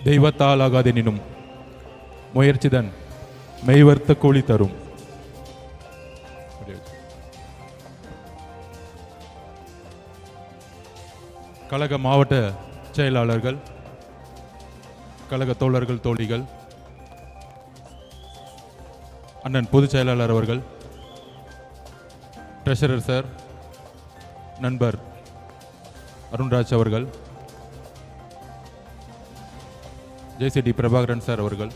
தெய்வத்தால் ஆகாதெனினும் முயற்சிதன் மெய்வர்த்த கூலி தரும். கழக மாவட்ட செயலாளர்கள், கழக தோழர்கள், தோழிகள், அண்ணன் பொதுச் செயலாளர் அவர்கள், ட்ரெஷரர் சார், நண்பர் அருண்ராஜ் அவர்கள், ஜேசிடி பிரபாகரன் சார் அவர்கள்,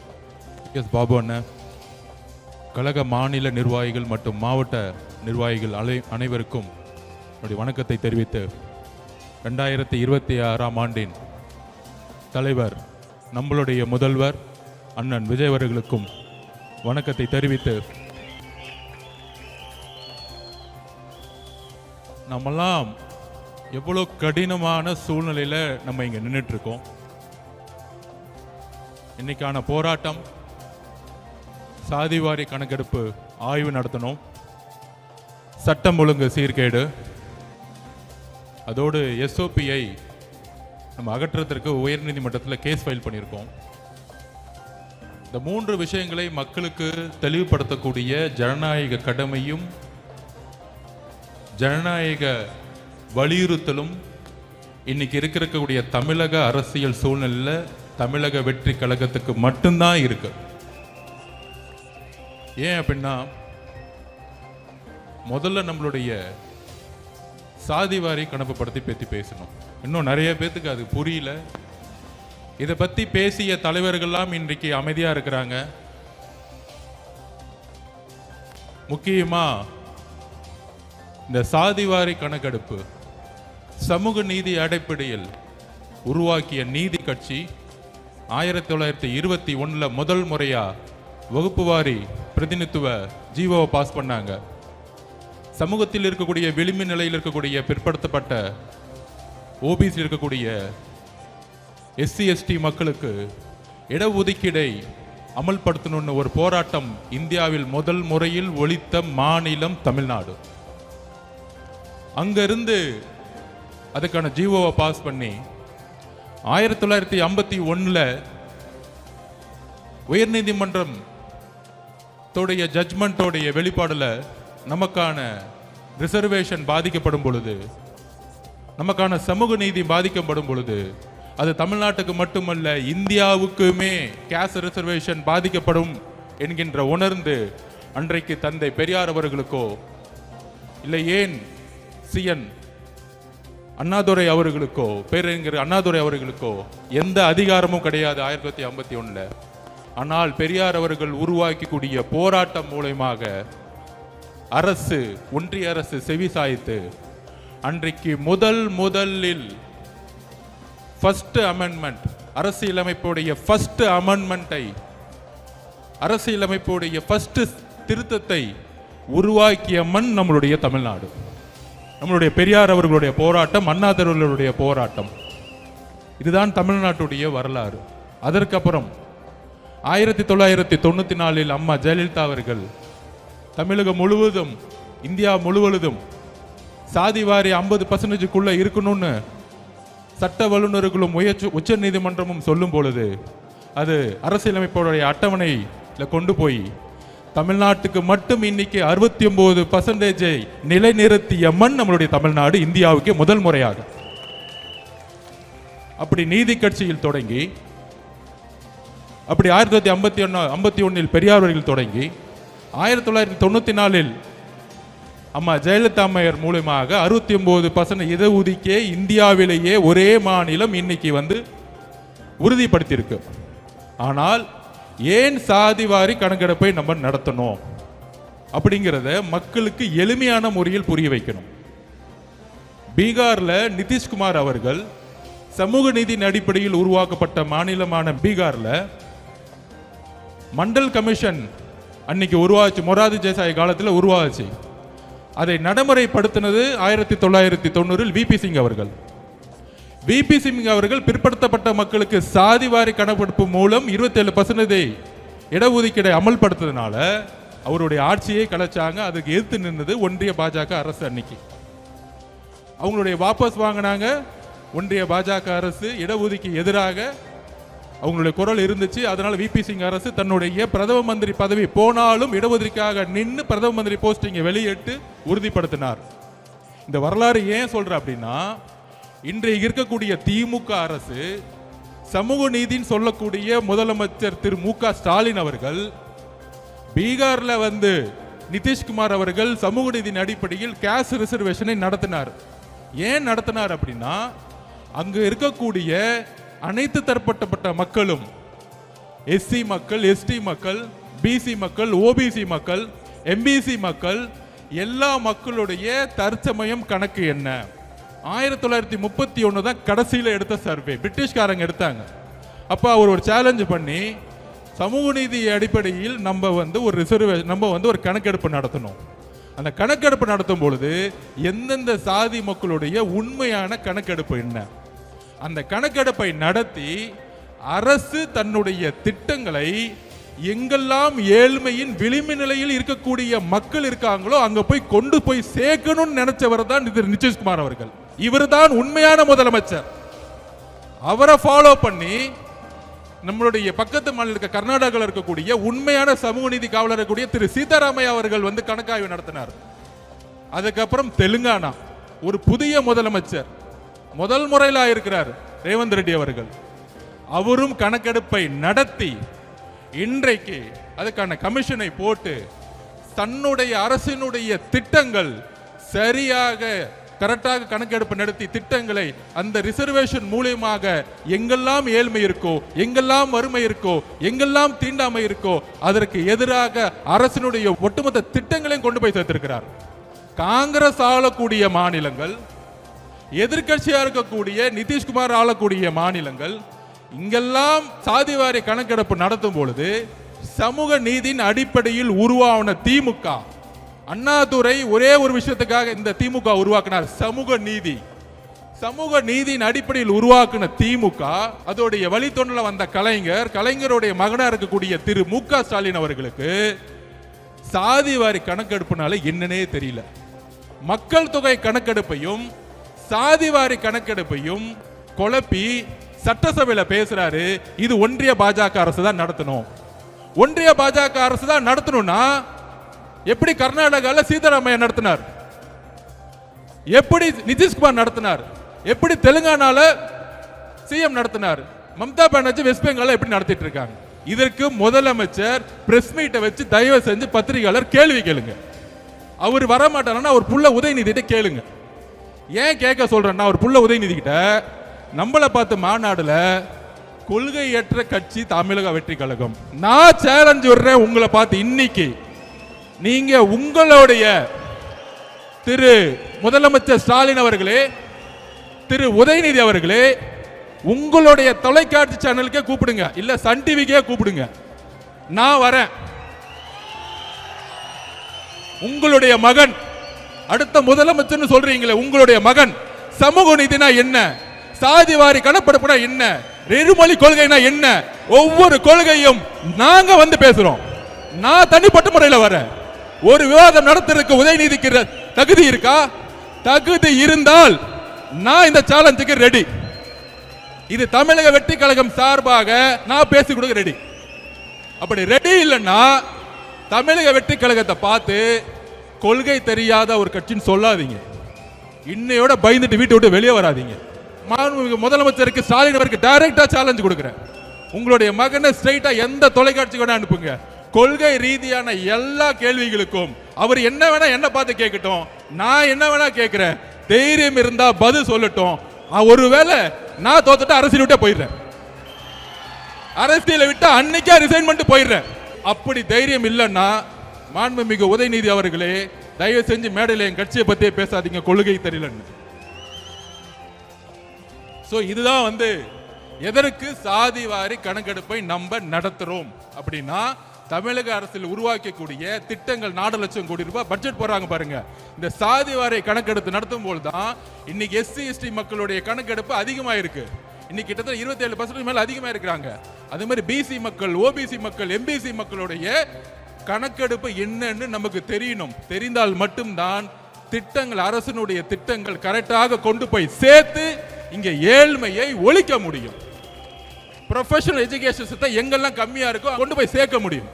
எஸ் பாபு அண்ணன், கழக மாநில நிர்வாகிகள் மற்றும் மாவட்ட நிர்வாகிகள் அனைவருக்கும் என்னுடைய வணக்கத்தை தெரிவித்து 2026ஆம் ஆண்டின் தலைவர் நம்மளுடைய முதல்வர் அண்ணன் விஜய் அவர்களுக்கும் வணக்கத்தை தெரிவித்து, நம்மெல்லாம் எவ்வளோ கடினமான சூழ்நிலையில நம்ம இங்க நின்றுட்டு இருக்கோம். இன்னைக்கான போராட்டம் சாதிவாரி கணக்கெடுப்பு ஆய்வு நடத்தணும், சட்டம் ஒழுங்கு சீர்கேடு, அதோடு எஸ்ஓபியை நம்ம அகற்றத்திற்கு உயர்நீதிமன்றத்தில் கேஸ் ஃபைல் பண்ணியிருக்கோம். இந்த 3 விஷயங்களை மக்களுக்கு தெளிவுபடுத்தக்கூடிய ஜனநாயக கடமையும் ஜனநாயக வலியுறுத்தலும் இன்னைக்கு இருக்கக்கூடிய தமிழக அரசியல் சூழ்நிலையில் தமிழக வெற்றி கழகத்துக்கு மட்டும்தான் இருக்கு. ஏன் அப்படின்னா, முதல்ல நம்மளுடைய சாதிவாரி கணக்கு பற்றி பேசணும். இன்னும் நிறைய பேத்துக்கு அது புரியல. இதை பத்தி பேசிய தலைவர்கள்லாம் இன்றைக்கு அமைதியா இருக்கிறாங்க. முக்கியமா இந்த சாதிவாரி கணக்கெடுப்பு சமூக நீதி அடிப்படையில் உருவாக்கிய நீதி கட்சி 1921 முதல் முறையா வகுப்புவாரி பிரதிநிதித்துவ ஜீவோவை பாஸ் பண்ணாங்க. சமூகத்தில் இருக்கக்கூடிய விளிம்பு நிலையில் இருக்கக்கூடிய பிற்படுத்தப்பட்ட ஓபிசி இருக்கக்கூடிய எஸ்சி எஸ்டி மக்களுக்கு இடஒதுக்கீடை அமல்படுத்தணும்னு ஒரு போராட்டம் இந்தியாவில் முதல் முறையில் ஒலித்த மாநிலம் தமிழ்நாடு. அங்கிருந்து அதுக்கான ஜீவோவை பாஸ் பண்ணி 1951 உயர்நீதிமன்றம் தோடைய ஜட்ஜ்மெண்டோடைய வெளிப்பாடுல நமக்கான ரிசர்வேஷன் பாதிக்கப்படும் பொழுது, நமக்கான சமூக நீதி பாதிக்கப்படும் பொழுது, அது தமிழ்நாட்டுக்கு மட்டுமல்ல இந்தியாவுக்குமே கேஸ்ட் ரிசர்வேஷன் பாதிக்கப்படும் என்கின்ற உணர்ந்து அன்றைக்கு தந்தை பெரியார் அவர்களுக்கோ இல்லை ஏன் சிஎன் அண்ணாதுரை அவர்களுக்கோ பேரறிஞர் அண்ணாதுரை அவர்களுக்கோ எந்த அதிகாரமும் கிடையாது 1951. ஆனால் பெரியார் அவர்கள் உருவாக்கக்கூடிய போராட்டம் மூலமாக அரசு, ஒன்றிய அரசு செவி சாய்த்து அன்றைக்கு முதலில் ஃபர்ஸ்ட் அமெண்ட்மெண்ட், அரசியலமைப்புடைய ஃபர்ஸ்ட் அமெண்ட்மெண்ட்டை, அரசியலமைப்புடைய ஃபர்ஸ்ட் திருத்தத்தை உருவாக்கிய மண் நம்மளுடைய தமிழ்நாடு. நம்மளுடைய பெரியார் அவர்களுடைய போராட்டம், அண்ணாதுரையுடைய போராட்டம், இதுதான் தமிழ்நாட்டுடைய வரலாறு. அதற்கப்புறம் 1994 அம்மா ஜெயலலிதா அவர்கள் தமிழகம் முழுவதும், இந்தியா முழுவதும் சாதிவாரி 50% இருக்கணும்னு சட்ட வல்லுநர்களும் உச்ச நீதிமன்றமும் சொல்லும் பொழுது அது அரசியலமைப்புடைய அட்டவணையில கொண்டு போய் தமிழ்நாட்டுக்கு மட்டும் இன்னைக்கு 69% நிலைநிறுத்திய மண் நம்மளுடைய தமிழ்நாடு, இந்தியாவுக்கு முதல் முறையாக. அப்படி நீதி கட்சியில் தொடங்கி, அப்படி 1951 பெரியார் அவர்கள் தொடங்கி 1994 அம்மா ஜெயலலிதா அம்மையார் மூலமாக 69% இடஒதுக்கீடே இந்தியாவிலேயே ஒரே மாநிலம் இன்னைக்கு உறுதிப்படுத்தியிருக்கு. ஆனால் ஏன் சாதிவாரி கணக்கெடுப்பை நம்ம நடத்தணும் அப்படிங்கிறத மக்களுக்கு எளிமையான முறையில் புரிய வைக்கணும். பீகார்ல நிதிஷ்குமார் அவர்கள் சமூக நீதியின் அடிப்படையில் உருவாக்கப்பட்ட மாநிலமான பீகார்ல மண்டல் கமிஷன் அன்னைக்கு உருவாச்சு, மொரார்ஜி தேசாய் காலத்தில் உருவாச்சு. அதை நடைமுறைப்படுத்தினது 1990 விபி சிங் அவர்கள். விபி சிங் அவர்கள் பிற்படுத்தப்பட்ட மக்களுக்கு சாதிவாரி கணக்கெடுப்பு மூலம் 27% இடஒதுக்கீடை அமல்படுத்ததுனால அவருடைய ஆட்சியை கலைச்சாங்க. அதுக்கு எதிர்த்து நின்றது ஒன்றிய பாஜக அரசு. அன்னைக்கு அவங்களுடைய வாபஸ் வாங்கினாங்க ஒன்றிய பாஜக அரசு. இடஒதுக்கீடு எதிராக அவங்களுடைய குரல் இருந்துச்சு. அதனால விபி சிங் அரசு தன்னுடைய பிரதம மந்திரி பதவி போனாலும் இடஒதுக்கீடாக நின்று பிரதம மந்திரி போஸ்டிங்கை வெளியிட்டு உறுதிப்படுத்தினார். இந்த வரலாறு ஏன் சொல்ற அப்படின்னா, இன்றைக்கு இருக்கக்கூடிய திமுக அரசு சமூக நீதின்னு சொல்லக்கூடிய முதலமைச்சர் திரு மு.க. ஸ்டாலின் அவர்கள் பீகார்ல வந்து நிதிஷ்குமார் அவர்கள் சமூக நீதியின் அடிப்படையில் கேஸ்ட் ரிசர்வேஷனை நடத்தினார். ஏன் நடத்தினார் அப்படின்னா, அங்கு இருக்கக்கூடிய அனைத்து தரப்பட்ட மக்களும், எஸ்சி மக்கள், எஸ்டி மக்கள், பிசி மக்கள், ஓபிசி மக்கள், எம்பிசி மக்கள், எல்லா மக்களுடைய தற்சமயம் கணக்கு என்ன? 1931 தான் கடைசியில் எடுத்த சர்வே, பிரிட்டிஷ்காரங்க எடுத்தாங்க. அப்போ அவர் ஒரு சேலஞ்சு பண்ணி சமூக நீதி அடிப்படையில் நம்ம வந்து ஒரு ரிசர்வேஷன், நம்ம வந்து ஒரு கணக்கெடுப்பு நடத்தணும். அந்த கணக்கெடுப்பு நடத்தும் பொழுது எந்தெந்த சாதி மக்களுடைய உண்மையான கணக்கெடுப்பு என்ன, அந்த கணக்கெடுப்பை நடத்தி அரசு தன்னுடைய திட்டங்களை எங்கெல்லாம் ஏழ்மையின் விளிம்பு நிலையில் இருக்கக்கூடிய மக்கள் இருக்காங்களோ அங்க போய் கொண்டு போய் சேர்க்கணும்னு நினைச்சவர் தான் நிதிஷ்குமார் அவர்கள். இவர் தான் உண்மையான முதலமைச்சர். அவரை ஃபாலோ பண்ணி நம்மளுடைய பக்கத்து மாநில கர்நாடகாவில் இருக்கக்கூடிய உண்மையான சமூக நீதி காவலர் இருக்கக்கூடிய திரு சீதாராமையா அவர்கள் வந்து கணக்காய்வு நடத்தினார். அதுக்கப்புறம் தெலுங்கானா ஒரு புதிய முதலமைச்சர் முதல் முறையில் இருக்கிறார் ரேவந்த் ரெட்டி அவர்கள். அவரும் கணக்கெடுப்பை நடத்தி இன்றைக்கு அதுக்கான கமிஷனை போட்டு தன்னுடைய அரசினுடைய திட்டங்கள் சரியாக கரெக்டாக கணக்கெடுப்பு நடத்தி திட்டங்களை அந்த ரிசர்வேஷன் மூலமாக எங்கெல்லாம் ஏழ்மை இருக்கோ, எங்கெல்லாம் வறுமை இருக்கோ, எங்கெல்லாம் தீண்டாமை இருக்கோ அதற்கு எதிராக அரசினுடைய ஒட்டுமொத்த திட்டங்களையும் கொண்டு போய் சேர்த்திருக்கிறார். காங்கிரஸ் ஆளக்கூடிய மாநிலங்கள், எதிர்கட்சியா இருக்கக்கூடிய நிதிஷ்குமார் ஆளக்கூடிய மாநிலங்கள் இங்கெல்லாம் சாதிவாரி கணக்கெடுப்பு நடத்தும் பொழுது சமூக நீதியின் அடிப்படையில் உருவான திமுக, அண்ணாதுரை ஒரே ஒரு விஷயத்துக்காக இந்த திமுக உருவாக்கினார், சமூக நீதி. சமூக நீதியின் அடிப்படையில் உருவாக்கின திமுக அதோடைய வழித்தொண்டில் வந்த கலைஞருடைய மகனா இருக்கக்கூடிய திரு மு.க. ஸ்டாலின் அவர்களுக்கு சாதிவாரி கணக்கெடுப்புனால என்னன்னே தெரியல. மக்கள் தொகை கணக்கெடுப்பையும் சாதிவாரி கணக்கெடுப்பையும் குழப்பி சட்டசபையில பேசுறாரு. இது ஒன்றிய பாஜக அரசு தான் நடத்தணும். ஒன்றிய பாஜக அரசு தான் நடத்தணும்னா எப்படி கர்நாடகாவில் சீதாராமையா நடத்தினார், எப்படி நிதிஷ்குமார் நடத்தினார், எப்படி தெலுங்கானால சிஎம் நடத்தினார், மம்தா பானர்ஜி வெஸ்ட் பெங்கால எப்படி நடத்திட்டு இருக்காங்க? இதற்கு முதலமைச்சர் பிரஸ் மீட்டை வச்சு தயவு செஞ்சு பத்திரிகையாளர் கேள்வி கேளுங்க. அவர் வர மாட்டாருன்னா அவர் புள்ள உதயநிதிட்ட கேளுங்க. ஏன் கேட்க சொல்றேன்னா, அவர் புள்ள உதயநிதி கிட்ட நம்மளை பார்த்து மாநாடுல கொள்கையற்ற கட்சி தமிழக வெற்றி கழகம், நான் சேலஞ்ச் விடுறேன் உங்களை பார்த்து, இன்னைக்கு நீங்க உங்களுடைய திரு முதலமைச்சர் ஸ்டாலின் அவர்களே, திரு உதயநிதி அவர்களே, உங்களுடைய தொலைக்காட்சி சேனலுக்கே கூப்பிடுங்க, இல்ல சன் டிவிக்கே கூப்பிடுங்க, நான் வரேன். உங்களுடைய மகன் அடுத்த முதலமைச்சர் சொல்றீங்களே, உங்களுடைய மகன் சமூக நீதினா என்ன, சாதிவாரி கணக்கெடுப்புனா என்ன, இருமொழி கொள்கைனா என்ன, ஒவ்வொரு கொள்கையும் நாங்க வந்து பேசுறோம். நான் தனிப்பட்ட முறையில் வரேன். ஒரு விவாதம் நடத்துறதுக்கு உதயநிதிக்கு தகுதி இருக்கா? தகுதி இருந்தால் நான் இந்த சேலஞ்சுக்கு ரெடி. இது தமிழக வெற்றி கழகம் சார்பாக நான் பேசி கொடுக்க ரெடி. அப்படி ரெடி இல்லைன்னா தமிழக வெற்றி கழகத்தை பார்த்து கொள்கை தெரியாத ஒரு கட்சின்னு சொல்லாதீங்க. இன்னையோட பயந்துட்டு வீட்டை விட்டு வெளியே வராதீங்க. முதலமைச்சருக்கு ஸ்டாலின் அவருக்கு டைரக்டா சேலஞ்ச் கொடுக்கிறேன். உங்களுடைய மகனை ஸ்ட்ரைட்டா எந்த தொலைக்காட்சிக்கு வேணா அனுப்புங்க. கொள்கை ரீதியான எல்லா கேள்விகளுக்கும் அவர் என்ன வேணா என்ன பார்த்து கேட்கட்டும், நான் என்ன வேணா கேட்கிறேன். தைரியம் இருந்தா பதில் சொல்லட்டும். ஒருவேளை நான் தோத்துட்டு அரசியல் விட்டே போயிடுறேன், அரசியலை விட்டு அன்னைக்கே ரிசைன் பண்ணிட்டு போயிடுறேன். அப்படி தைரியம் இல்லைன்னா மாண்புமிகு உதயநிதி அவர்களே, தயவு செஞ்சு மேடையில் என் கட்சியை பத்தியே பேசாதீங்க, கொள்கை தெரியலன்னு. இதுதான் வந்து எதற்கு சாதிவாரி கணக்கெடுப்பை நம்ம நடத்துறோம் அப்படின்னா, தமிழக அரசில் உருவாக்கக்கூடிய திட்டங்கள் 4 லட்சம் கோடி ரூபாய் பட்ஜெட் போறாங்க பாருங்க. இந்த சாதிவாரி கணக்கெடுப்பு நடத்தும் போது தான் இன்னைக்கு எஸ்சி எஸ்டி மக்களுடைய கணக்கெடுப்பு அதிகமாயிருக்கு. இன்னைக்கு கிட்டத்தட்ட 27% மேல அதிகமா இருக்கிறாங்க. அதே மாதிரி பிசி மக்கள், ஓபிசி மக்கள், எம்பிசி மக்களுடைய கணக்கெடுப்பு என்னன்னு நமக்கு தெரியணும். தெரிந்தால் மட்டும்தான் திட்டங்கள், அரசினுடைய திட்டங்கள் கரெக்டாக கொண்டு போய் சேர்த்து இங்க ஏழ்மையை ஒழிக்க முடியும். ப்ரொஃபஷனல் எஜுகேஷன் சிஸ்டம் எங்கெல்லாம் கம்மியா இருக்கோ கொண்டு போய் சேர்க்க முடியும்.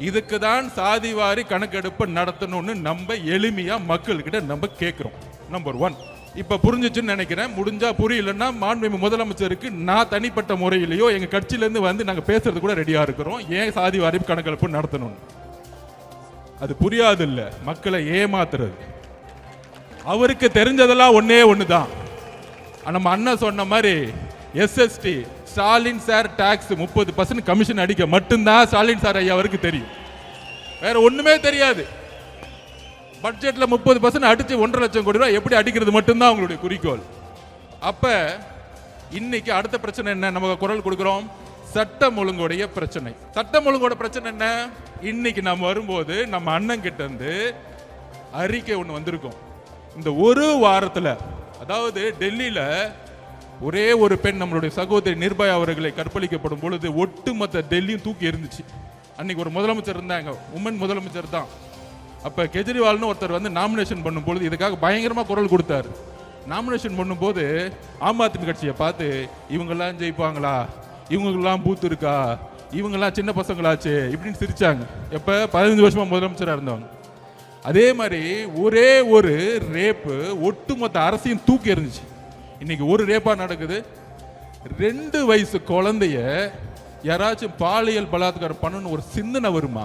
இதுக்கு தான் சாதிவாரி கணக்கெடுப்பு நடத்தணும்னு நம்ம எளிமையா மக்கள்கிட்ட நம்ம கேட்கிறோம். நம்பர் 1 இப்ப புரிஞ்சிச்சுன்னு நினைக்கிறேன். முடிஞ்சா புரியலன்னா மாண்புமிகு முதலமைச்சருக்கு நான் தனிப்பட்ட முறையிலேயோ எங்க கட்சியில இருந்து வந்து நாங்க பேசுறது கூட ரெடியா இருக்கிறோம். ஏன் சாதிவாரி கணக்கெடுப்பு நடத்தணும்? அது புரியாது இல்ல, மக்களை ஏமாத்துறது. அவருக்கு தெரிஞ்சதெல்லாம் ஒன்னே ஒண்ணுதான். நம்ம அண்ணன் சொன்ன மாதிரி SST Stalin sir tax 30% commission அடிக்க மட்டும்தான் ஸ்டாலின் சார் ஐயா அவருக்கு தெரியும். வேற ஒண்ணுமே தெரியாது. பட்ஜெட்ல 30% அடிச்சு 1.5 லட்சம் கோடி ரூபாய் எப்படி அடிக்கிறது மட்டும்தான் அவங்களுடைய குறிக்கோள். அப்ப இன்னைக்கு அடுத்த பிரச்சனை என்ன? நமக்கு குரல் கொடுக்கிறோம், சட்டம் ஒழுங்குடைய பிரச்சனை. சட்டம் ஒழுங்கோட பிரச்சனை என்ன? இன்னைக்கு நம்ம வரும்போது நம்ம அண்ணன் கிட்ட இருந்து அறிக்கை ஒண்ணு வந்திருக்கும். இந்த ஒரு வாரத்துல, அதாவது டெல்லியில ஒரே ஒரு பெண் நம்மளுடைய சகோதரி நிர்பயா அவர்களை கற்பழிக்கப்படும் பொழுது ஒட்டுமொத்த டெல்லியும் தூக்கி எறிஞ்சிச்சு. அன்னைக்கு ஒரு முதலமைச்சர் இருந்தாங்க, உமன் முதலமைச்சர் தான். அப்ப கெஜ்ரிவால்னு ஒருத்தர் வந்து நாமினேஷன் பண்ணும் பொழுது இதுக்காக பயங்கரமா குரல் கொடுத்தாரு. நாமினேஷன் பண்ணும்போது ஆம் ஆத்மி கட்சியை பார்த்து இவங்கெல்லாம் ஜெயிப்பாங்களா, இவங்கெல்லாம் பூத்து இருக்கா, இவங்கெல்லாம் சின்ன பசங்களாச்சு இப்படின்னு சிரிச்சாங்க. எப்ப 15 வருஷமா முதலமைச்சராக இருந்தவங்க. அதே மாதிரி ஒரே ஒரு ரேப்பு ஒட்டுமொத்த அரசையும் தூக்கி எறிஞ்சிச்சு. இன்னைக்கு ஒரு ரேப்பா நடக்குது. 2 வயசு குழந்தைய யாராச்சும் பாலியல் பலாத்காரம் பண்ணணும் ஒரு சிந்தனை வருமா?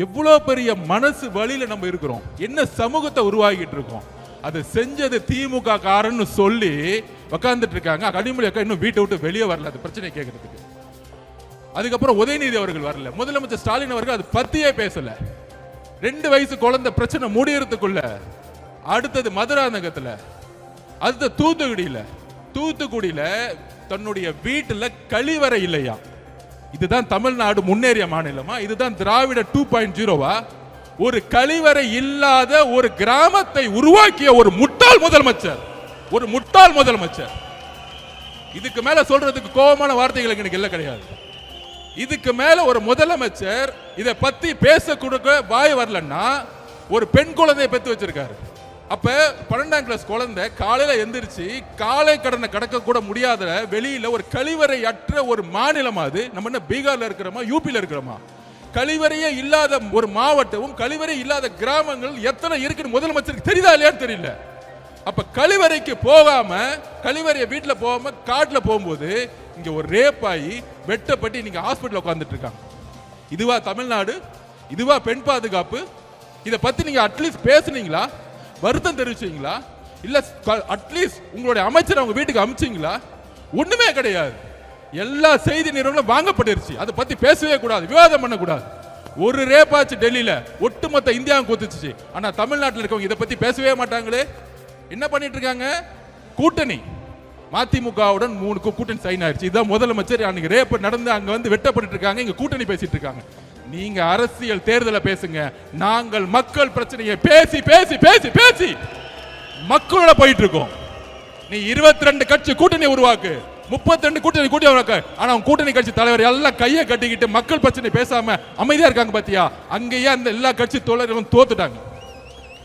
எவ்வளவு பெரிய மனசு வழியில நம்ம இருக்கிறோம், என்ன சமூகத்தை உருவாக்கிட்டு இருக்கோம். அதை செஞ்சது திமுக காரன்னு சொல்லி உட்கார்ந்துட்டு இருக்காங்க. கனிமொழி அக்கா இன்னும் வீட்டை விட்டு வெளியே வரல அது பிரச்சனை கேட்கறதுக்கு. அதுக்கப்புறம் உதயநிதி அவர்கள் வரல, முதலமைச்சர் ஸ்டாலின் அவர்கள் அது பத்தியே பேசல. 2 வயசு குழந்தை பிரச்சனை முடியறதுக்குள்ள அடுத்தது மதுராந்தகத்துல, அடுத்த தூத்துக்குடியில தன்னுடைய வீட்டுல கழிவறை இல்லையா? இதுதான் தமிழ்நாடு முன்னேறிய மாநிலமா? இதுதான் திராவிட 2.0வா? ஒரு கழிவறை இல்லாத ஒரு கிராமத்தை உருவாக்கிய ஒரு முட்டாள் முதலமைச்சர். இதுக்கு மேல சொல்றதுக்கு கோபமான வார்த்தைகள் எனக்கு இல்ல கிடையாது. இதுக்கு மேல ஒரு முதலமைச்சர் இதை பத்தி பேச கொடுக்க வாய் வரலன்னா ஒரு பெண் குழந்தையை பெற்று வச்சிருக்காரு. அப்ப 12ஆம் கிளாஸ் குழந்தை காலையில எந்திரிச்சு காலை கடனை கடக்க கூட முடியாத வெளியில ஒரு கழிவறை அற்ற ஒரு மாநிலம் அது. நம்ம என்ன பீகார்ல இருக்கிறோமா, யூபியில இருக்கிறோமா? கழிவறையே இல்லாத ஒரு மாவட்டமும் கழிவறை இல்லாத கிராமங்கள் எத்தனை இருக்குன்னு முதலமைச்சருக்கு தெரியுதா இல்லையான்னு தெரியல. அப்ப கழிவறைக்கு போகாம, கழிவறையை வீட்டுல போகாம காட்டுல போகும்போது இங்க ஒரு ரேப் ஆகி வெட்டப்பட்டு நீங்க ஹாஸ்பிட்டல் உட்கார்ந்துட்டு இருக்காங்க. இதுவா தமிழ்நாடு? இதுவா பெண் பாதுகாப்பு? இதை பத்தி நீங்க அட்லீஸ்ட் பேசுனீங்களா? வருத்தம் தெரிவிச்சீங்களா? இல்ல அட்லீஸ்ட் உங்களுடைய அமைச்சர் அவங்க வீட்டுக்கு அனுப்பிச்சீங்களா? ஒண்ணுமே கிடையாது. எல்லா செய்தி நிறுவனங்களும் வாங்கப்பட்டிருச்சு. அதை பத்தி பேசவே கூடாது, விவாதம் பண்ண கூடாது. ஒரு ரேப்பாச்சு டெல்லியில ஒட்டுமொத்த இந்தியாவும் கூத்துச்சு. ஆனா தமிழ்நாட்டில் இருக்கவங்க இதை பத்தி பேசவே மாட்டாங்களே. என்ன பண்ணிட்டு இருக்காங்க? கூட்டணி மதிமுகவுடன் 3 கூட்டணி சைன் ஆயிடுச்சு. இதான் முதலமைச்சர் அன்னைக்கு ரேப் நடந்து அங்க வந்து வெட்டப்பட்டு இருக்காங்க, இங்க கூட்டணி பேசிட்டு இருக்காங்க. நீங்க அரசியல் தேர்தலை பேசுங்க, நாங்கள் மக்கள் பிரச்சனையை பேசி பேசி பேசி பேசி மக்களோட போயிட்டு இருக்கோம். நீ 22 கட்சி கூட்டணி உருவாக்கு, 32 கூட்டணி உருவாக்கு. ஆனா கூட்டணி கட்சி தலைவர் எல்லாம் கையை கட்டிக்கிட்டு மக்கள் பிரச்சனை பேசாம அமைதியா இருக்காங்க பாத்தியா? அங்கேயே அந்த எல்லா கட்சி தோழர்களும் தோத்துட்டாங்க.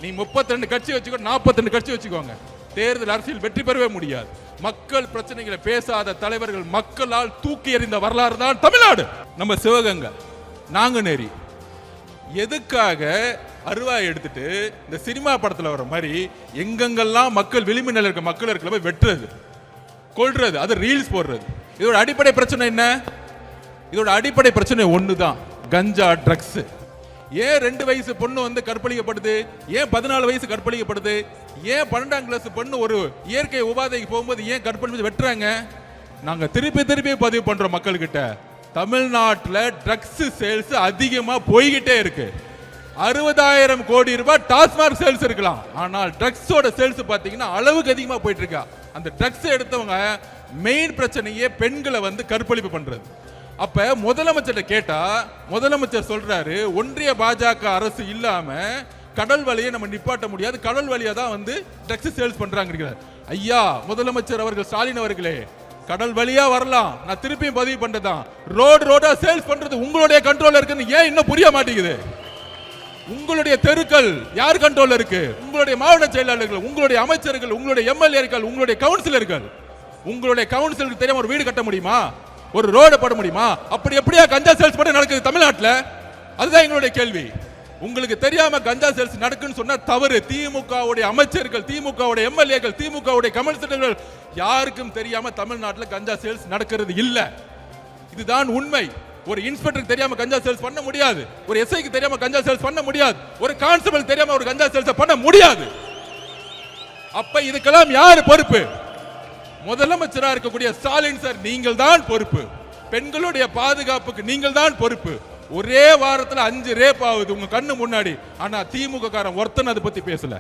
நீ 32 கட்சி வச்சுக்கோ, 42 கட்சி வச்சுக்கோங்க, தேர்தல் அரசியல் வெற்றி பெறவே முடியாது. மக்கள் பிரச்சனைகளை பேசாத தலைவர்கள் மக்களால் தூக்கி எறிந்த வரலாறு தான் தமிழ்நாடு. நம்ம சிவகங்கை, நாங்குநேரி எதுக்காக அருவாயை எடுத்துட்டு இந்த சினிமா படத்துல வர மாதிரி எங்கெங்கெல்லாம் மக்கள் விளிம்பு நிலை இருக்க மக்கள் இருக்கிற போய் வெட்டுறது, கொல்றது, அது ரீல்ஸ் போடுறது. இதோட அடிப்படை பிரச்சனை என்ன? இதோட அடிப்படை பிரச்சனை ஒண்ணுதான், கஞ்சா, ட்ரக்ஸ். ஏன் 2 வயசு பொண்ணு வந்து கற்பழிக்கப்படுது? ஏன் 14 வயசு கற்பழிக்கப்படுது? ஏன் 12ஆம் கிளாஸ் பொண்ணு ஒரு இயற்கை உபாதைக்கு போகும்போது ஏன் கற்பழிச்சு வெட்டுறாங்க? நாங்க திருப்பி பதிவு பண்றோம் மக்கள் கிட்ட. தமிழ்நாட்டில் ட்ரக்ஸ் சேல்ஸ் அதிகமா போய்கிட்டே இருக்கு. 60,000 கோடி ரூபாய் டாஸ்மாக் சேல்ஸ் இருக்கலாம், ஆனால் ட்ரக்ஸோட சேல்ஸ் பாத்தீங்கன்னா அளவுக்கு அதிகமா போயிட்டு இருக்கா. அந்த ட்ரக்ஸ் எடுத்தவங்க மெயின் பிரச்சனையே பெண்களை வந்து கற்பழிப்பு பண்றது. அப்ப முதலமைச்சர் கேட்டா முதலமைச்சர் சொல்றாரு, ஒன்றிய பாஜக அரசு இல்லாம கடல் வழியை நம்ம நிப்பாட்ட முடியாது, கடல் வழியா தான் வந்து ட்ரக்ஸ் சேல்ஸ் பண்றாங்க. ஐயா முதலமைச்சர் அவர்கள் ஸ்டாலின் அவர்களே, கடல் வழியா வரலாம், நான் திருப்பியும் பதிவு பண்றதான். ரோடா சேல்ஸ் பண்றது உங்களுடைய கண்ட்ரோல்ல இருக்குன்னு ஏன் இன்னும் புரிய மாட்டேங்குது? உங்களுடைய தெருக்கள் யார் கண்ட்ரோல்ல இருக்கு? உங்களுடைய மாவட்ட செயலாளர்கள், உங்களுடைய அமைச்சர்கள், உங்களுடைய எம்எல்ஏக்கள், உங்களுடைய கவுன்சிலர்கள். உங்களுடைய கவுன்சிலருக்கு தெரியாம ஒரு வீடு கட்ட முடியுமா? ஒரு ரோடு போட முடியுமா? அப்படி எப்படியா கஞ்சா சேல்ஸ் பண்ண நடக்குது தமிழ்நாட்டில்? அதுதான் எங்களுடைய கேள்வி. உங்களுக்கு தெரியாம கஞ்சா சேல்ஸ் நடக்குன்னு சொன்னா தவறு. திமுகவுடைய அமைச்சர்கள், திமுகவுடைய எம்எல்ஏக்கள், திமுகவுடைய கமிஷனர்கள் யாருக்கும் தெரியாம தமிழ்நாட்டில் கஞ்சா சேல்ஸ் நடக்கிறது இல்ல. இதுதான் உண்மை. ஒரு இன்ஸ்பெக்டருக்கு தெரியாம கஞ்சா சேல்ஸ் பண்ண முடியாது, ஒரு எஸ்ஐக்கு தெரியாம கஞ்சா சேல்ஸ் பண்ண முடியாது, ஒரு கான்ஸ்டபிள் தெரியாம ஒரு கஞ்சா சேல்ஸ் பண்ண முடியாது. அப்ப இதுக்கெல்லாம் யார் பொறுப்பு? முதலமைச்சராக இருக்கக்கூடிய ஸ்டாலின் சார், நீங்கள் தான் பொறுப்பு. பெண்களுடைய பாதுகாப்புக்கு நீங்கள் தான் பொறுப்பு. ஒரே வாரத்தில் 5 ரேப் ஆகுது உங்க கண்ணு முன்னாடி. ஆனா திமுக காரன் ஒருத்தன் அதை பத்தி பேசல.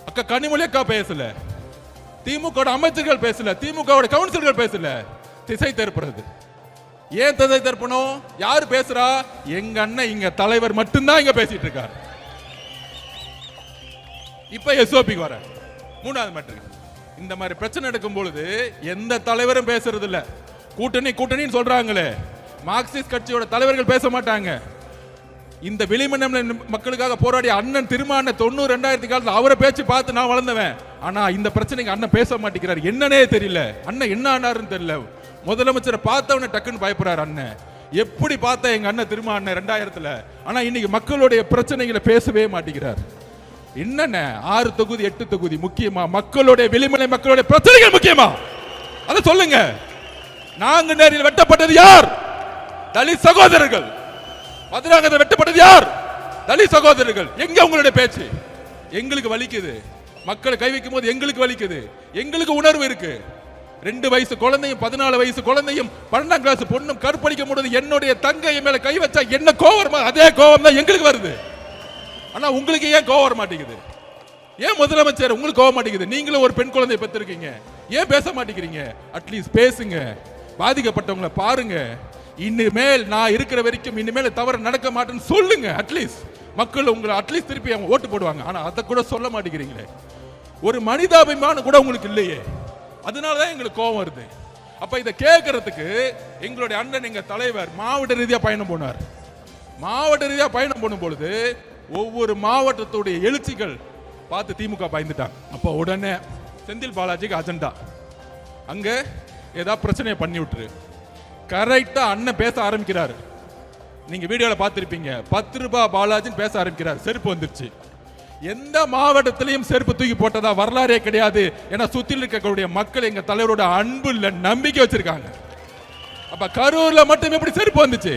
அக்கா கனிமொழி அக்கா பேசல, திமுக அமைச்சர்கள் பேசல, திமுக கவுன்சிலர்கள் பேசல. திசை திருப்புறது. ஏன் திசை திருப்பணும்? யாரு பேசுறா? எங்க அண்ணன் இங்க தலைவர் மட்டும்தான் இங்க பேசிட்டு இருக்காரு. இப்ப எஸ்ஓபிக்கு வர 3வது மேட்ரு. இந்த மாதிரி பிரச்சனை நடக்கும் பொழுது எந்த தலைவரும் பேசுறது இல்ல. கூட்டணி கூட்டணின்னு சொல்றாங்களே, மார்க்சிஸ்ட் கட்சியோட தலைவர்கள் பேச மாட்டாங்க. இந்த வெளிமண்டல மக்களுக்காக போராடிய அண்ணன் திருமான 90 2000 காலத்தில் அவரை பேச்சு பார்த்து நான் வளர்ந்தவன். ஆனா இந்த பிரச்சனைக்கு அண்ணன் பேச மாட்டேங்கிறார். என்னன்னே தெரியல. அண்ணன் என்ன ஆனாருன்னு தெரியல. முதலமைச்சரை பார்த்தவன டக்குன்னு பயப்படுறாரு அண்ணன். எப்படி பார்த்தா எங்க அண்ணன் திருமா அண்ணன் 2000ல். ஆனா இன்னைக்கு மக்களுடைய பிரச்சனைகளை பேசவே மாட்டேங்கிறார். என்னென்ன 6 தொகுதி 8 தொகுதி முக்கியமா? மக்களுடைய வெளிமலை மக்களுடைய பிரச்சனைகள் முக்கியமா? அதை சொல்லுங்க. நாங்குநேரில் வெட்டப்பட்டது யார்? தலித் சகோதரர்கள். மதுராங்கத்தில் வெட்டப்பட்டது யார்? தலித் சகோதரர்கள். எங்க உங்களுடைய பேச்சு? எங்களுக்கு வலிக்குது. மக்களை கை வைக்கும் போது எங்களுக்கு வலிக்குது. எங்களுக்கு உணர்வு இருக்கு. 2 வயசு குழந்தையும் 14 வயசு குழந்தையும் 12ஆம் கிளாஸ் பொண்ணும் கற்பழிக்க முடியாது. என்னுடைய தங்கை மேல கை வச்சா என்ன கோவம்? அதே கோவம் தான் எங்களுக்கு வருது. ஆனா உங்களுக்கு ஏன் கோவம் வர மாட்டேங்குது? ஏன் முதலமைச்சர் உங்களுக்கு கோவம் மாட்டேங்குது? நீங்களும் ஒரு பெண் குழந்தையை பெற்றிருக்கீங்க, ஏன் பேச மாட்டேங்கிறீங்க? அட்லீஸ்ட் பேசுங்க, பாதிக்கப்பட்டவங்களை பாருங்க. இனிமேல் நான் இருக்கிற வரைக்கும் இனிமேல் தவறு நடக்க மாட்டேன்னு சொல்லுங்க. அட்லீஸ்ட் மக்கள் உங்களை அட்லீஸ்ட் திருப்பி அவங்க ஓட்டு போடுவாங்க. ஆனா அதை கூட சொல்ல மாட்டேங்கிறீங்களே. ஒரு மனிதாபிமானம் கூட உங்களுக்கு இல்லையே. அதனாலதான் எங்களுக்கு கோபம் வருது. அப்ப இதை கேட்கறதுக்கு எங்களுடைய அண்ணன் எங்க தலைவர் மாவட்ட ரீதியா பயணம் போனார். மாவட்ட ரீதியா பயணம் பண்ணும் பொழுது ஒவ்வொரு மாவட்டத்துடைய எழுச்சிகள் பார்த்து திமுக பயந்துட்டாங்க. அப்ப உடனே செந்தில் பாலாஜிக்கு அஜெண்டா, அங்க ஏதாவது பிரச்சனையை பண்ணி விட்டுரு. கரெக்டா அண்ணன் பேச ஆரம்பிக்கிறாரு. நீங்க வீடியோல பார்த்திருப்பீங்க. 10 ரூபாய் பாலாஜின்னு பேச ஆரம்பிக்கிறார். செருப்பு வந்துருச்சு. எந்த மாவட்டத்திலையும் செருப்பு தூக்கி போட்டதா வரலாறே கிடையாது. ஏன்னா சுத்தில இருக்கக்கூடிய மக்கள் எங்க தலைவரோட அன்பு இல்ல, நம்பிக்கை வச்சிருக்காங்க. அப்ப கரூர்ல மட்டும் எப்படி செருப்பு வந்துச்சு?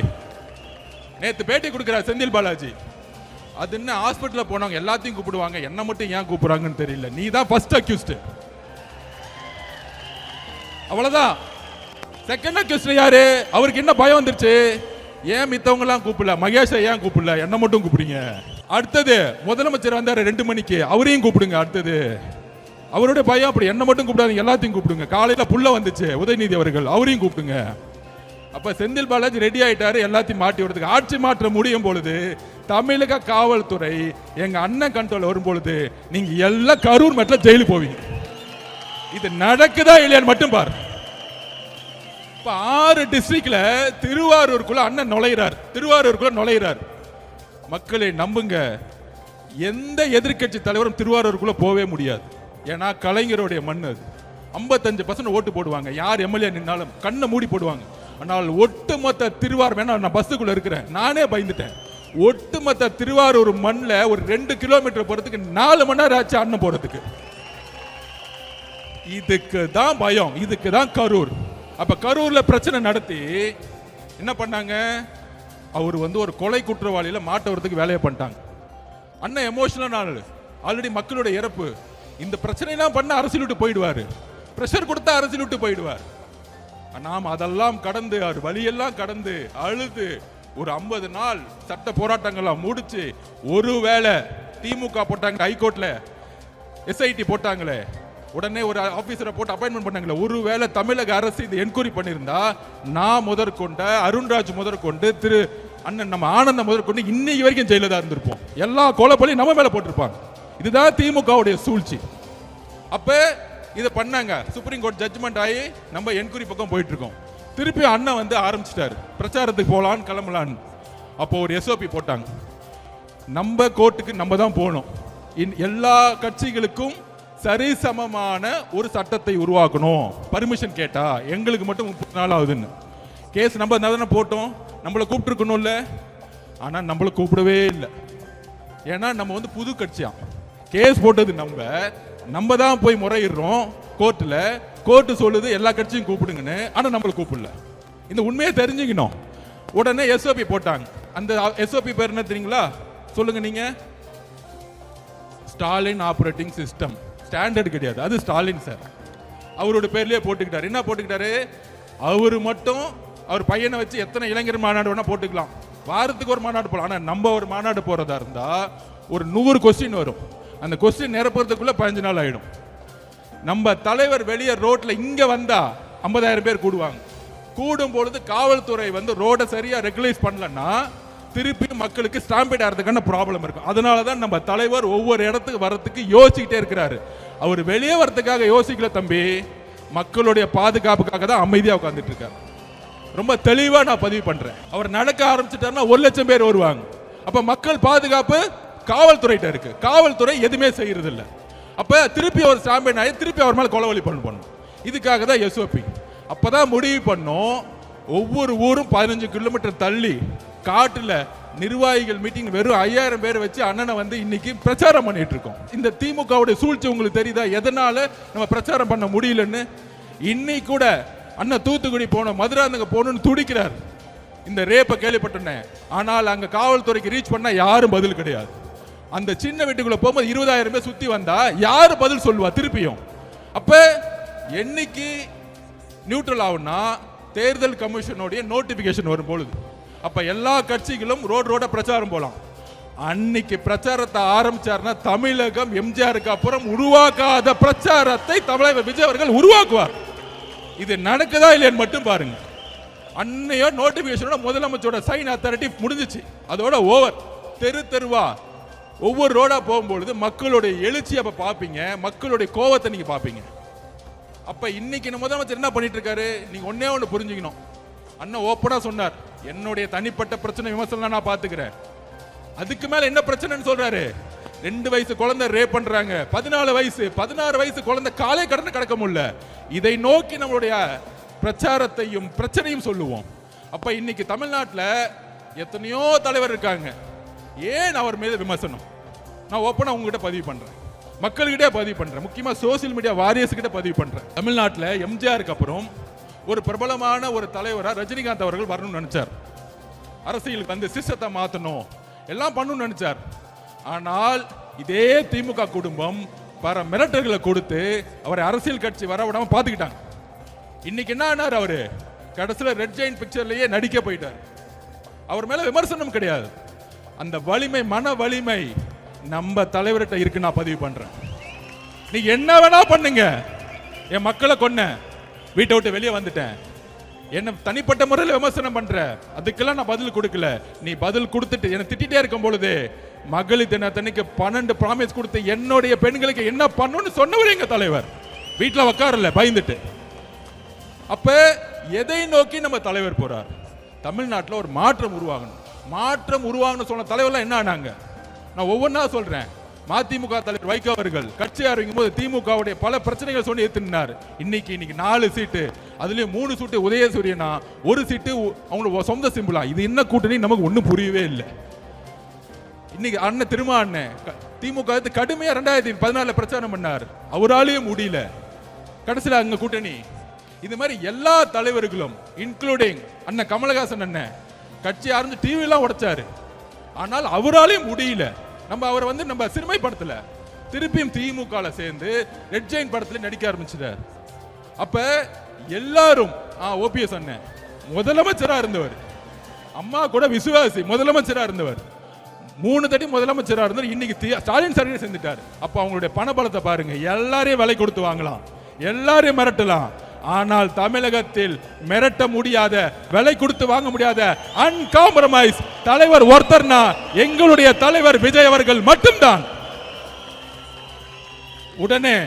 நேத்து பேட்டி கொடுக்கிறார் செந்தில் பாலாஜி. அது என்ன ஹாஸ்பிட்டல்ல போனவங்க எல்லாத்தையும் கூப்பிடுவாங்க, என்ன மட்டும் ஏன் கூப்பிடுறாங்கன்னு தெரியல. நீ தான் ஃபர்ஸ்ட் அக்யூஸ்ட். அவ்வளவுதான். செகண்ட் அக்யூஸ்ட் யாரு? அவருக்கு என்ன பயம் வந்துருச்சு? ஏன் மித்தவங்க எல்லாம் கூப்பிடல, மகேஷை ஏன் கூப்பிடல, என்ன மட்டும் கூப்பிடுங்க. அடுத்தது முதலமைச்சர் வந்தாரு 2 மணிக்கு, அவரையும் கூப்பிடுங்க. அடுத்தது அவருடைய பயம் அப்படி, என்ன மட்டும் கூப்பிடாதீங்க, எல்லாத்தையும் கூப்பிடுங்க. காலையில புள்ள வந்துச்சு உதயநிதி அவர்கள், அவரையும் கூப்பிடுங்க. அப்ப செந்தில் பாலாஜி ரெடி ஆயிட்டாரு எல்லாத்தையும் மாட்டி விடுறதுக்கு. ஆட்சி மாற்ற முடியும் பொழுது தமிழக காவல்துறை எங்க அண்ணன் கண்ட்ரோல் வரும் பொழுது நீங்க எல்லாம் கரூர் மட்டும் ஜெயிலுக்கு போவீங்க. இது நடக்குதா இல்லையான்னு மட்டும் பாரு. இப்ப 6 டிஸ்ட்ரிக்ட்ல திருவாரூருக்குள்ள அண்ணன் நுழைகிறார். மக்களை நம்புங்க, எந்த எதிர்க்கட்சி தலைவரும் திருவாரூருக்குள்ள போவே முடியாது. ஏன்னா கலைஞருடைய மண் அது. 55% ஓட்டு போடுவாங்க. யார் எம்எல்ஏ நின்னாலும் கண்ணை மூடி போடுவாங்க. ஆனால் ஒட்டுமொத்த திருவாரூர், நான் பஸ்ஸுக்குள்ள இருக்கிறேன், நானே பயந்துட்டேன். ஒட்டுமொத்த திருவாரூர் மண்ணில் ஒரு 2 கிலோமீட்டர் போறதுக்கு 4 மணி நேரம் ஆச்சு அண்ணன் போறதுக்கு. இதுக்கு தான் பயம், இதுக்கு தான் கரூர். அப்ப கரூர்ல பிரச்சனை நடத்தி என்ன பண்ணாங்க? அவர் ஒரு கொலை குற்றவாளியில மாட்டவரத்துக்கு வேலையை பண்ணிட்டாங்க. அண்ணன் எமோஷனல் ஆளு, ஆல்ரெடி மக்களுடைய இறப்பு. இந்த பிரச்சனைலாம் பண்ண அரசியல் விட்டு போயிடுவாரு, பிரஷர் கொடுத்தா அரசியல் விட்டு போயிடுவார். நாம் அதெல்லாம் கடந்து, அவர் வழியெல்லாம் கடந்து அழுது ஒரு 50 நாள் சட்ட போராட்டங்கள்லாம் முடிச்சு, ஒருவேளை திமுக போட்டாங்க ஹைகோர்ட்ல எஸ்ஐடி போட்டாங்களே, உடனே ஒரு ஆபீசரை போட்டு அப்பாயின்மெண்ட் பண்ணாங்களே, ஒருவேளை தமிழக அரசு இந்த என்கொயரி பண்ணியிருந்தா நான் முதற்கொண்ட அருண்ராஜ் முதற்கொண்டு திரு அண்ணன் நம்ம ஆனந்த முதற்கொண்டு இன்னைக்கு வரைக்கும் ஜெயில தான் இருந்திருப்போம். எல்லா கொலைப்பழியும் நம்ம மேல போட்டிருப்பாங்க. இதுதான் திமுகவுடைய சூழ்ச்சி. அப்ப இதை பண்ணாங்க. சுப்ரீம் கோர்ட் ஜட்ஜ்மெண்ட் ஆகி நம்ம என்கொயரி பக்கம் போயிட்டு இருக்கோம். திருப்பி அண்ணன் ஆரம்பிச்சிட்டாரு பிரச்சாரத்துக்கு போலான்னு கிளம்பலான்னு. அப்போ ஒரு எஸ்ஓபி போட்டாங்க. நம்ம கோர்ட்டுக்கு நம்ம தான் போகணும். எல்லா கட்சிகளுக்கும் சரிசமமான ஒரு சட்டத்தை உருவாக்கணும். பர்மிஷன் கேட்டா எங்களுக்கு மட்டும் 30 நாள் ஆகுதுன்னு கேஸ் நம்ம தானே போட்டோம். நம்மளை கூப்பிட்டுருக்கணும்ல, ஆனால் நம்மளை கூப்பிடவே இல்லை. ஏன்னா நம்ம வந்து புது கட்சியா கேஸ் போட்டது நம்ம தான் போய் முறையிடுறோம் கோர்ட்டில். கோர்ட்டு சொல்லுது எல்லா கட்சியும் கூப்பிடுங்கன்னு, ஆனால் நம்மளை கூப்பிடல. இந்த உண்மையை தெரிஞ்சுக்கணும். உடனே எஸ்ஓபி போட்டாங்க. அந்த எஸ்ஓபி பேர் என்ன தெரியுங்களா? சொல்லுங்க நீங்க. Stalin operating system. ஸ்டாண்டர்ட் கிடையாது, அது ஸ்டாலின் சார் அவரோட பேர்லயே போட்டுக்கிட்டாரு. என்ன போட்டுக்கிட்டாரு? அவரு மட்டும் அவர் பையனை வச்சு எத்தனை இளைஞர் மாநாடு வேணா போட்டுக்கலாம், வாரத்துக்கு ஒரு மாநாடு போகலாம். ஆனால் நம்ம ஒரு மாநாடு போறதா இருந்தா ஒரு 100 கொஸ்டின் வரும். அந்த கொஸ்டின் நிரப்புறதுக்குள்ள 15 நாள் ஆயிடும். நம்ம தலைவர் வெளியே ரோட்ல இங்க வந்தா 50,000 பேர் கூடுவாங்க. கூடும் பொழுது காவல்துறை வந்து ரோட சரியா ரெகுலைஸ் பண்ணலன்னா திருப்பி மக்களுக்கு ஸ்டாம்பேட் ஆகிறதுக்கான ப்ராப்ளம் இருக்கும். அதனால தான் நம்ம தலைவர் ஒவ்வொரு இடத்துக்கு வரத்துக்கு யோசிச்சுக்கிட்டே இருக்கிறாரு. அவர் வெளியே வரதுக்காக யோசிக்கல தம்பி, மக்களுடைய பாதுகாப்புக்காக தான் அமைதியா உட்கார்ந்துட்டு இருக்காரு. ரொம்ப தெளிவா நான் பதிவு பண்றேன். அவர் நடக்க ஆரம்பிச்சிட்டாருன்னா 1 லட்சம் பேர் வருவாங்க. அப்ப மக்கள் பாதுகாப்பு காவல்துறையிட்ட இருக்கு. காவல்துறை எதுவுமே செய்யறது இல்ல. அப்ப திருப்பி ஒரு ஸ்டாம்பேட் ஆகி திருப்பி அவர் மேல கொலவலி பண்ணணும். இதுக்காக தான் எஸ்ஓபி. அப்பதான் முடிவு பண்ணோம். ஒவ்வொரு ஊரும் 15 கிலோமீட்டர் தள்ளி காட்டுல நிர்வாகிகள் மீட்டிங் வெறும் 5000 பேர் வச்சு அண்ணனை வந்து இன்னைக்கு பிரச்சாரம் பண்ணிட்டு இருக்கோம். இந்த திமுகவுடைய சூழ்ச்சி உங்களுக்கு தெரியுதா? எதனால நம்ம பிரச்சாரம் பண்ண முடியலன்னு. இன்னைக்கு கூட அண்ணன் தூத்துக்குடி போனோம், மதுராந்தக போகணும்னு துடிக்கிறார். இந்த ரேப்பை கேள்விப்பட்டேன். ஆனால் அங்க காவல்துறைக்கு ரீச் பண்ணா யாரும் பதில் கிடையாது. அந்த சின்ன வீட்டுக்குள்ள போகும்போது 20,000 பேர் சுத்தி வந்தா யாரு பதில் சொல்லுவா திருப்பியும்? அப்ப என்னைக்கு நியூட்ரல் ஆகும்னா தேர்தல் கமிஷனுடைய நோட்டிபிகேஷன் வரும் பொழுது. அப்ப எல்லா கட்சிகளும் ரோட பிரச்சாரம் போலாம். அன்னைக்கு பிரச்சாரத்தை ஆரம்பிச்சார்னா தமிழகம் எம்ஜிஆருக்கு அப்புறம் உருவாக்காத பிரச்சாரத்தை தலைவர் விஜய் அவர்கள் உருவாக்குவார். இது நடக்குதா இல்லைன்னு மட்டும் பாருங்க. அன்னையோ நோட்டிபிகேஷனோட முதலமைச்சரோட சைன் அத்தாரிட்டி முடிஞ்சிச்சு. அதோட ஓவர். தெருவா ஒவ்வொரு ரோடா போகும்பொழுது மக்களுடைய எழுச்சி அப்ப பாப்பீங்க, மக்களுடைய கோவத்தை நீங்க பாப்பீங்க. அப்ப இன்னைக்கு முதலமைச்சர் என்ன பண்ணிட்டு இருக்காரு? நீங்க ஒன்னே ஒன்று புரிஞ்சுக்கணும். அண்ணன் ஓப்பனா சொன்னார், என்னுடைய தனிப்பட்ட பிரச்சனை விமர்சனம் நான் பாத்துக்கிறேன். அதுக்கு மேல என்ன பிரச்சனைன்னு சொல்றாரு. 2 வயசு குழந்தை ரேப் பண்றாங்க, 14 வயசு 16 வயசு குழந்தை காலை கடந்து கடக்க முடியல. இதை நோக்கி நம்மளுடைய பிரச்சாரத்தையும் பிரச்சனையும் சொல்லுவோம். அப்ப இன்னைக்கு தமிழ்நாட்டில் எத்தனையோ தலைவர் இருக்காங்க. ஏன் அவர் மீது விமர்சனம்? நான் ஓப்பனா உங்ககிட்ட பதிவு பண்றேன், மக்கள்கிட்ட பதிவு பண்றேன், முக்கியமா சோசியல் மீடியா வாரியர்ஸ் கிட்ட பதிவு பண்றேன். தமிழ்நாட்டில் எம்ஜிஆருக்கு அப்புறம் ஒரு பிரபலமான ஒரு தலைவரா ரஜினிகாந்த் அவர்கள் வரணும்னு நினைச்சார். அரசியலுக்கு வந்து சிஸ்டத்தை மாற்றணும் எல்லாம் பண்ணணும்னு நினைச்சார். ஆனால் இதே திமுக குடும்பம் பல மிரட்டல்களை கொடுத்து அவரை அரசியல் கட்சி வர விடாம பாத்துக்கிட்டாங்க. இன்னைக்கு என்ன ஆனார்? அவரு கடைசியில் ரெட் ஜெயின் பிக்சர்லயே நடிக்க போயிட்டார். அவர் மேல விமர்சனம் கிடையாது. அந்த வலிமை, மன வலிமை நம்ம தலைவர்கிட்ட இருக்கு. நான் பதிவு பண்றேன். நீ என்ன வேணா பண்ணுங்க, என் மக்களை கொன்ன, வீட்டை விட்டு வெளியே வந்துட்டேன், என்ன தனிப்பட்ட முறையில் விமர்சனம் பண்ற, அதுக்கெல்லாம் நான் பதில் கொடுக்கல. நீ பதில் கொடுத்துட்டு என்ன திட்டிட்டே இருக்கும் பொழுது மகளிர் தினத்தன்னைக்கு 12 ப்ராமிஸ் கொடுத்து என்னுடைய பெண்களுக்கு என்ன பண்ணணும்னு சொன்னவர் எங்க தலைவர். வீட்டில் உட்காரல பயந்துட்டு. அப்ப எதை நோக்கி நம்ம தலைவர் போறார்? தமிழ்நாட்டில் ஒரு மாற்றம் உருவாகணும். மாற்றம் உருவாகணும் சொன்ன தலைவர்லாம் என்ன ஆனாங்க? நான் ஒவ்வொன்றா சொல்றேன். மதிமுக தலைவர் வைகோ அவர்கள் கட்சி ஆரம்பிக்கும் போது திமுகவுடைய பல பிரச்சனைகள் சொல்லி எத்தினார். இன்னைக்கு 4 சீட்டு, அதுலயும் 3 சீட்டு உதயசூரியனா, 1 சீட்டு அவங்களோட சொந்த சிம்பிளா. இது என்ன கூட்டணி நமக்கு ஒன்றும் புரியவே இல்லை. இன்னைக்கு அண்ணன் திருமா அண்ணன் திமுக கடுமையா 2014 பிரச்சாரம் பண்ணார், அவராலேயும் முடியல. கடைசியில் அங்க கூட்டணி. இது மாதிரி எல்லா தலைவர்களும் இன்க்ளூடிங் அண்ணன் கமலஹாசன் அண்ணன் கட்சி ஆரம்பிச்சு டிவி எல்லாம் உடைச்சாரு. ஆனால் அவராலேயும் முடியல. நம்ம அவரை வந்து நம்ம சிறுமைப்படுத்தல. திருப்பியும் திமுக சேர்ந்து ரெட் ஜெயின் படத்துல நடிக்க ஆரம்பிச்சார். அப்ப எல்லாரும் ஓபிஎஸ் அண்ணன் முதலமைச்சரா இருந்தவர், அம்மா கூட விசுவாசி முதலமைச்சரா இருந்தவர், 3 தட்டி முதலமைச்சரா இருந்தவர். இன்னைக்கு ஸ்டாலின் சர்வீஸ் செஞ்சுட்டாரு. அப்ப அவங்களுடைய பணபலத்தை பாருங்க. எல்லாரையும் விலை கொடுத்து வாங்கலாம், எல்லாரையும் மிரட்டலாம். ஆனால் தமிழகத்தில் மிரட்ட முடியாத, விலை கொடுத்து வாங்க முடியாத அன்காம்ப்ரமைஸ் தலைவர் ஒருத்தர்னா எங்களுடைய தலைவர் விஜய் அவர்கள் மட்டும்தான். உடனே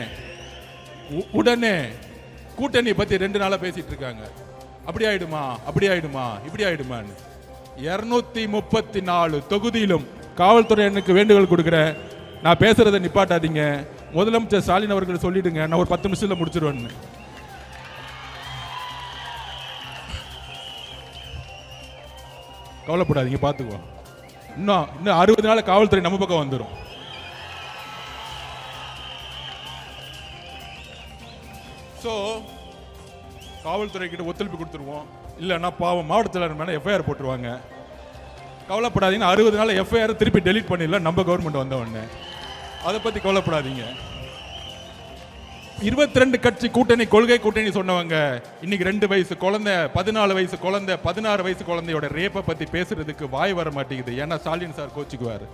கூட்டணி பத்தி 2 நாளா பேசிட்டு இருக்காங்க. அப்படி ஆயிடுமா, அப்படி ஆயிடுமா, இப்படி ஆயிடுமான்னு. 234 தொகுதியிலும் காவல்துறை எனக்கு வேண்டுகோள் கொடுக்கிறேன். நான் பேசுறதை நிப்பாட்டாதீங்க. முதலமைச்சர் ஸ்டாலின் அவர்கள் சொல்லிடுங்க, நான் ஒரு 10 நிமிஷத்துல முடிச்சிருவேன்னு. கவலைப்படாதீங்க, பார்த்துக்குவோம். இன்னும் 60 நாள் காவல்துறை நம்ம பக்கம் வந்துடும். ஸோ காவல்துறை கிட்ட ஒத்துழைப்பு கொடுத்துருவோம். இல்லைன்னா பாவம் மாவட்ட செயலாளர் மேலே எஃப்ஐஆர் போட்டுருவாங்க. கவலைப்படாதீங்க, 60 நாள் எஃப்ஐஆர் திருப்பி டெலீட் பண்ணிடலாம் நம்ம கவர்மெண்ட் வந்த உடனே. அதை பற்றி கவலைப்படாதீங்க. 22 கட்சி கூட்டணி, கொள்கை கூட்டணி சொன்னவங்க இன்னைக்கு 2 வயசு குழந்தை, 14 வயசு குழந்தை, 16 வயசு குழந்தையோட ரேப்பை பற்றி பேசுறதுக்கு வாய் வர மாட்டேங்குது. ஏன்னா ஸ்டாலின் சார் கோச்சுக்குவார்.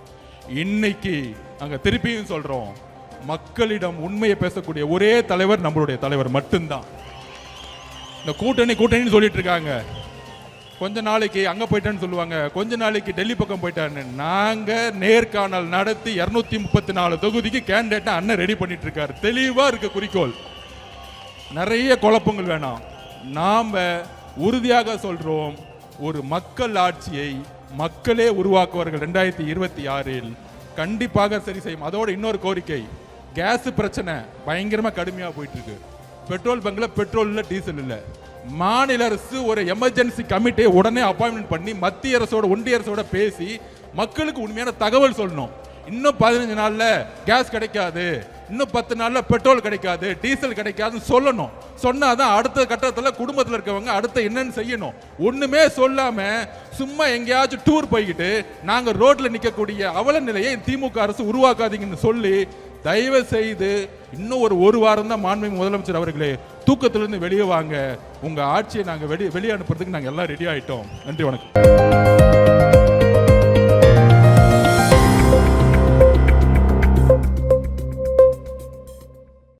இன்னைக்கு நாங்கள் திருப்பியும் சொல்றோம், மக்களிடம் உண்மையை பேசக்கூடிய ஒரே தலைவர் நம்மளுடைய தலைவர் மட்டும்தான். இந்த கூட்டணின்னு சொல்லிட்டு இருக்காங்க. கொஞ்ச நாளைக்கு அங்க போயிட்டான்னு சொல்லுவாங்க, கொஞ்ச நாளைக்கு டெல்லி பக்கம் போயிட்டான்னு. நாங்க நேர்காணல் நடத்தி 234 தொகுதிக்கு கேண்டிடேட்டை அண்ணன் ரெடி பண்ணிட்டு இருக்காரு. தெளிவா இருக்க குறிக்கோள். நிறைய குழப்பங்கள் வேணாம். நாம உறுதியாக சொல்றோம், ஒரு மக்கள் ஆட்சியை மக்களே உருவாக்குவார்கள் 2026 கண்டிப்பாக சரி செய்யும். அதோட இன்னொரு கோரிக்கை, கேஸ் பிரச்சனை பயங்கரமா கடுமையா போயிட்டு இருக்கு. பெட்ரோல் பங்க்ல பெட்ரோல் இல்ல, டீசல் இல்ல. மாநில அரசு ஒரு எமர்ஜென்சி கமிட்டியை உடனே அப்பாயின்மெண்ட் பண்ணி மத்திய அரசோட ஒன்றிய அரசோட பேசி மக்களுக்கு உண்மையான தகவல் சொல்லணும். இன்னும் 15 நாள்ல கேஸ் கிடைக்காது, இன்னும் 10 நாள்ல பெட்ரோல் கிடைக்காது, டீசல் கிடைக்காதுன்னு சொல்லணும். சொன்னாதான் அடுத்த கட்டத்தில் குடும்பத்தில் இருக்கவங்க அடுத்த என்னன்னு செய்யணும். ஒண்ணுமே சொல்லாம சும்மா எங்கேயாச்சும் டூர் போய்கிட்டு நாங்க ரோட்ல நிக்கக்கூடிய அவல நிலையை திமுக அரசு உருவாக்காதீங்கன்னு சொல்லி, தயவு செய்து இன்னும் ஒரு வாரம் தான் மாண்புமிகு முதலமைச்சர் அவர்களே, தூக்கத்திலிருந்து வெளியே வாங்க. உங்க ஆட்சியை நாங்க வெளியே அனுப்புறதுக்கு நாங்க எல்லாம் ரெடி ஆயிட்டோம். நன்றி, வணக்கம்.